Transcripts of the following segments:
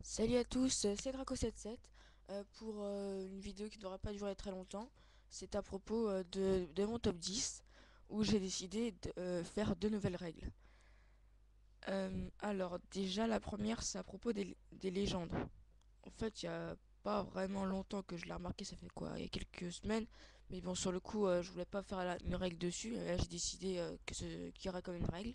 Salut à tous, c'est Draco77 pour une vidéo qui ne devra pas durer très longtemps. C'est à propos de mon top 10 où j'ai décidé de faire deux nouvelles règles. Alors déjà la première c'est à propos des légendes. En fait il y a pas vraiment longtemps que je l'ai remarqué, ça fait quoi, il y a quelques semaines. Mais bon sur le coup je voulais pas faire une règle dessus, et là j'ai décidé qu'il y aura comme une règle.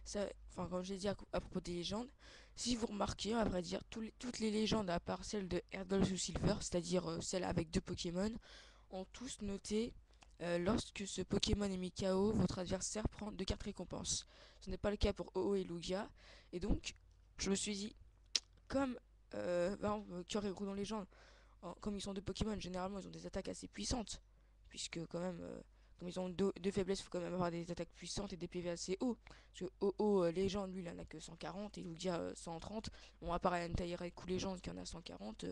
Ça, enfin, comme j'ai dit à propos des légendes, si vous remarquez, à vrai dire, toutes les légendes, à part celle de Earth ou Silver, c'est-à-dire celle avec deux Pokémon, ont tous noté lorsque ce Pokémon est mis KO, votre adversaire prend deux cartes récompenses. Ce n'est pas le cas pour Oo et Lugia, et donc je me suis dit, comme par exemple, Cœur et Gros dans Légende, comme ils sont deux Pokémon, généralement ils ont des attaques assez puissantes, puisque quand même, comme ils ont deux faiblesses, il faut quand même avoir des attaques puissantes et des PV assez hauts. Parce que OO Légende, lui, il en a que 140 et Lugia 130. Bon, à part Enteireku Légende qui en a 140,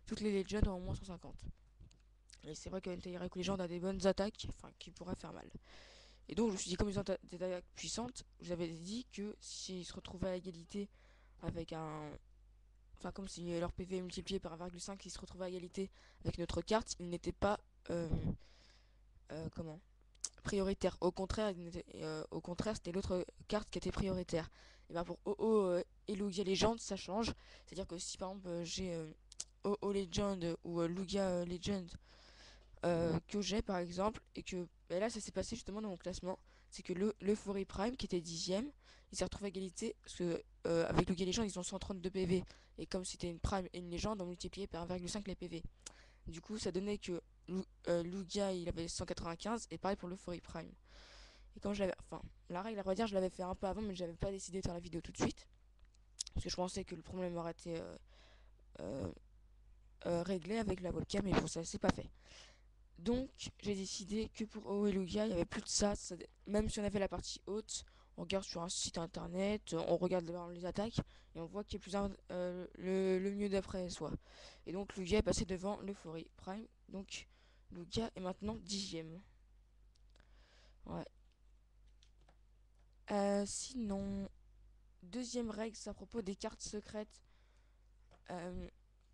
toutes les Legends ont au moins 150. Et c'est vrai que Enteireku Légende a des bonnes attaques, enfin, qui pourraient faire mal. Et donc, je me suis dit, comme ils ont des attaques puissantes, j'avais dit que s'ils se retrouvaient à égalité avec un. Enfin, comme si leur PV est multiplié par 1,5, s'ils se retrouvaient à égalité avec notre carte, ils n'étaient pas. Comment prioritaire. Au contraire, c'était l'autre carte qui était prioritaire. Et ben pour OO et Lugia Legend, ça change. C'est-à-dire que si par exemple j'ai OO Legend ou Lugia Legend que j'ai par exemple, et que ben là ça s'est passé justement dans mon classement, c'est que le Furry Prime qui était 10ème, il s'est retrouvé à égalité parce que avec Lugia Legend ils ont 132 PV. Et comme c'était une Prime et une Légende, on multipliait par 1,5 les PV. Du coup, ça donnait que Lugia il avait 195 et pareil pour le Furry Prime. Et comme je l'avais. Enfin, la règle, à vrai dire, je l'avais fait un peu avant, mais j'avais pas décidé de faire la vidéo tout de suite. Parce que je pensais que le problème aurait été euh, réglé avec la webcam, mais pour ça, c'est pas fait. Donc, j'ai décidé que pour Oeluga, il y avait plus de ça. Même si on avait la partie haute, on regarde sur un site internet, on regarde les attaques, et on voit qu'il y a plus le mieux d'après soi. Et donc, Lugia est passé devant l'Euphorie Prime. Donc, Lugia est maintenant 10ème. Ouais. Sinon, deuxième règle, c'est à propos des cartes secrètes. Euh,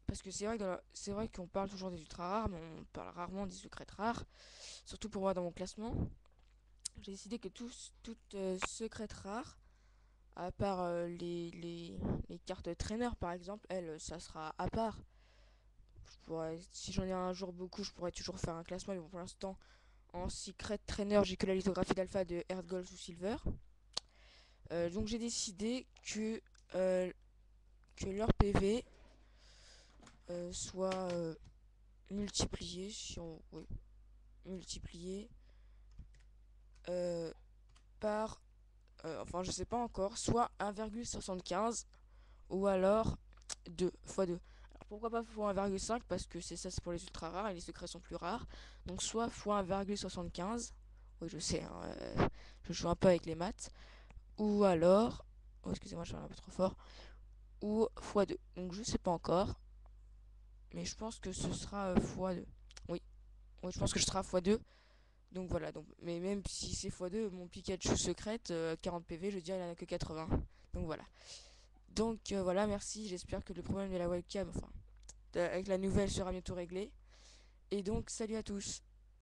Parce que c'est vrai qu'on parle toujours des ultra rares, mais on parle rarement des secrètes rares. Surtout pour moi dans mon classement. J'ai décidé que toutes secrètes rares, à part les cartes trainer par exemple, elles, ça sera à part. Si j'en ai un jour beaucoup, je pourrais toujours faire un classement, mais bon, pour l'instant, en secret trainer, j'ai que la lithographie d'alpha de Earth Gold ou Silver. Donc j'ai décidé euh, que leur PV soit multiplié, si on, oui, multiplié euh, par, enfin je sais pas encore, soit 1,75 ou alors 2 fois 2. Alors pourquoi pas fois 1,5 parce que c'est pour les ultra rares et les secrets sont plus rares. Donc soit fois 1,75. Oui je sais, hein, je joue un peu avec les maths. Ou alors, oh excusez-moi je suis un peu trop fort, ou fois 2. Donc je sais pas encore, mais je pense que ce sera fois 2. Oui, oui je pense que ce sera fois 2. Donc voilà, donc, mais même si c'est x2, mon Pikachu secrète, 40 PV, je dirais il en a que 80. Donc voilà. Donc voilà, merci. J'espère que le problème de la webcam, enfin, avec la nouvelle sera bientôt réglé. Et donc, salut à tous.